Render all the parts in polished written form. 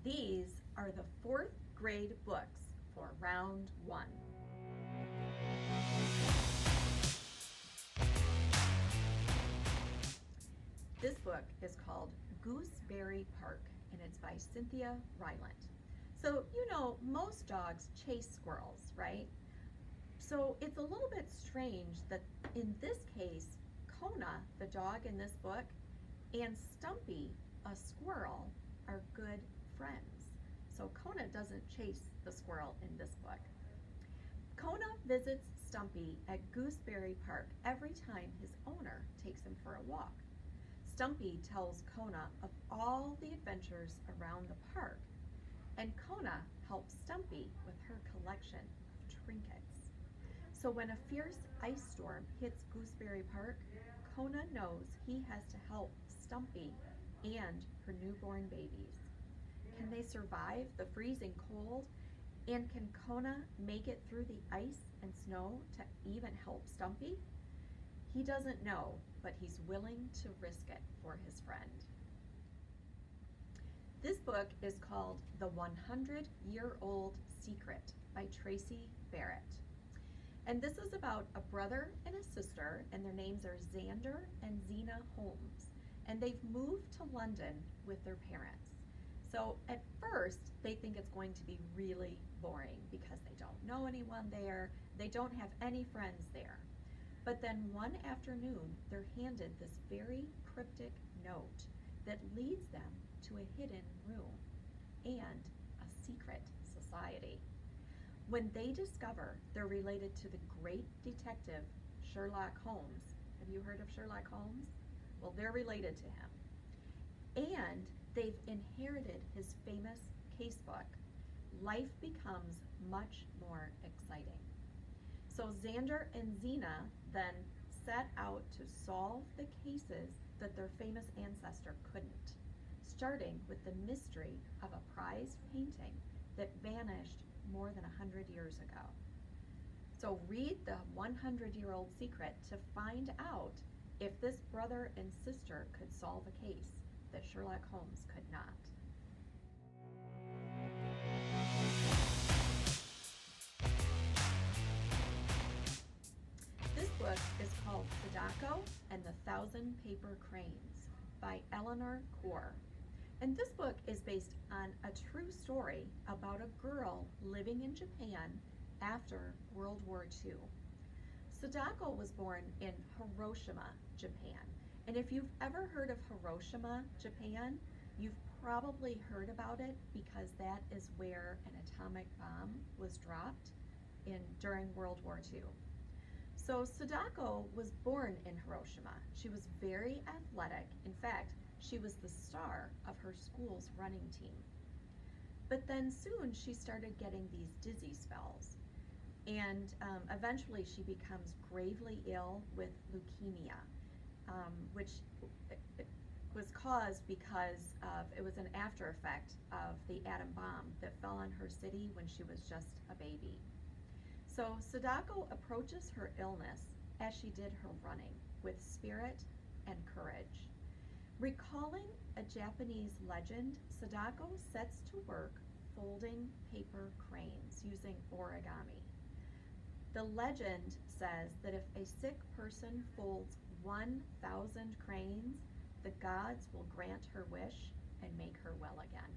These are the fourth grade books for round one. This book is called Gooseberry Park, and it's by Cynthia Rylant. So, most dogs chase squirrels, right? So it's a little bit strange that in this case, Kona, the dog in this book, and Stumpy, a squirrel, are good friends. So Kona doesn't chase the squirrel in this book. Kona visits Stumpy at Gooseberry Park every time his owner takes him for a walk. Stumpy tells Kona of all the adventures around the park, and Kona helps Stumpy with her collection of trinkets. So when a fierce ice storm hits Gooseberry Park, Kona knows he has to help Stumpy and her newborn babies. Can they survive the freezing cold? And can Kona make it through the ice and snow to even help Stumpy? He doesn't know, but he's willing to risk it for his friend. This book is called The 100-Year-Old Secret by Tracy Barrett. And this is about a brother and a sister, and their names are Xander and Zena Holmes. And they've moved to London with their parents. So at first, they think it's going to be really boring because they don't know anyone there, they don't have any friends there. But then one afternoon, they're handed this very cryptic note that leads them to a hidden room and a secret society. When they discover they're related to the great detective Sherlock Holmes, have you heard of Sherlock Holmes? Well, they're related to him. And they've inherited his famous casebook. Life becomes much more exciting. So Xander and Zena then set out to solve the cases that their famous ancestor couldn't, starting with the mystery of a prized painting that vanished more than 100 years ago. So read The 100-Year-Old Secret to find out if this brother and sister could solve a case that Sherlock Holmes could not. This book is called Sadako and the Thousand Paper Cranes by Eleanor Khor. And this book is based on a true story about a girl living in Japan after World War II. Sadako was born in Hiroshima, Japan. And if you've ever heard of Hiroshima, Japan, you've probably heard about it because that is where an atomic bomb was dropped during World War II. So Sadako was born in Hiroshima. She was very athletic. In fact, she was the star of her school's running team. But then soon she started getting these dizzy spells. And eventually she becomes gravely ill with leukemia, which was caused because it was an after effect of the atom bomb that fell on her city when she was just a baby. So Sadako approaches her illness as she did her running, with spirit and courage. Recalling a Japanese legend, Sadako sets to work folding paper cranes using origami. The legend says that if a sick person folds 1,000 cranes, the gods will grant her wish and make her well again.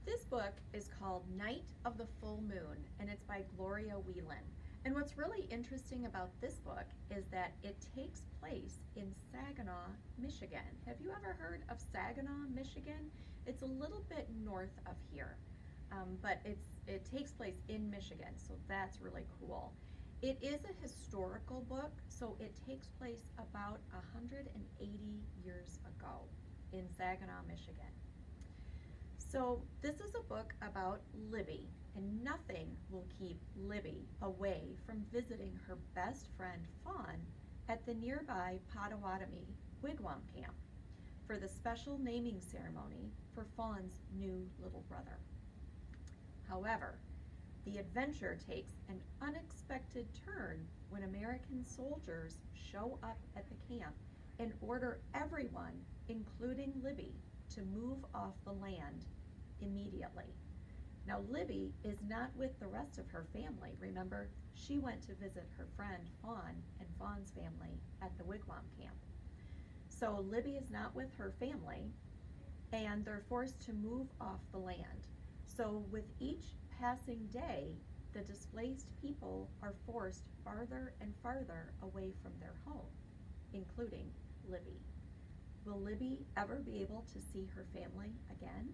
This book is called Night of the Full Moon, and it's by Gloria Whelan. And what's really interesting about this book is that it takes place in Saginaw, Michigan. Have you ever heard of Saginaw, Michigan? It's a little bit north of here, but it takes place in Michigan, so that's really cool. It is a historical book, so it takes place about 180 years ago in Saginaw, Michigan. So this is a book about Libby, and nothing will keep Libby away from visiting her best friend Fawn at the nearby Potawatomi Wigwam Camp for the special naming ceremony for Fawn's new little brother. However, the adventure takes an unexpected turn when American soldiers show up at the camp and order everyone, including Libby, to move off the land immediately. Now, Libby is not with the rest of her family. Remember, she went to visit her friend Fawn and Fawn's family at the wigwam camp. So Libby is not with her family, and they're forced to move off the land. So with each passing day, the displaced people are forced farther and farther away from their home, including Libby. Will Libby ever be able to see her family again?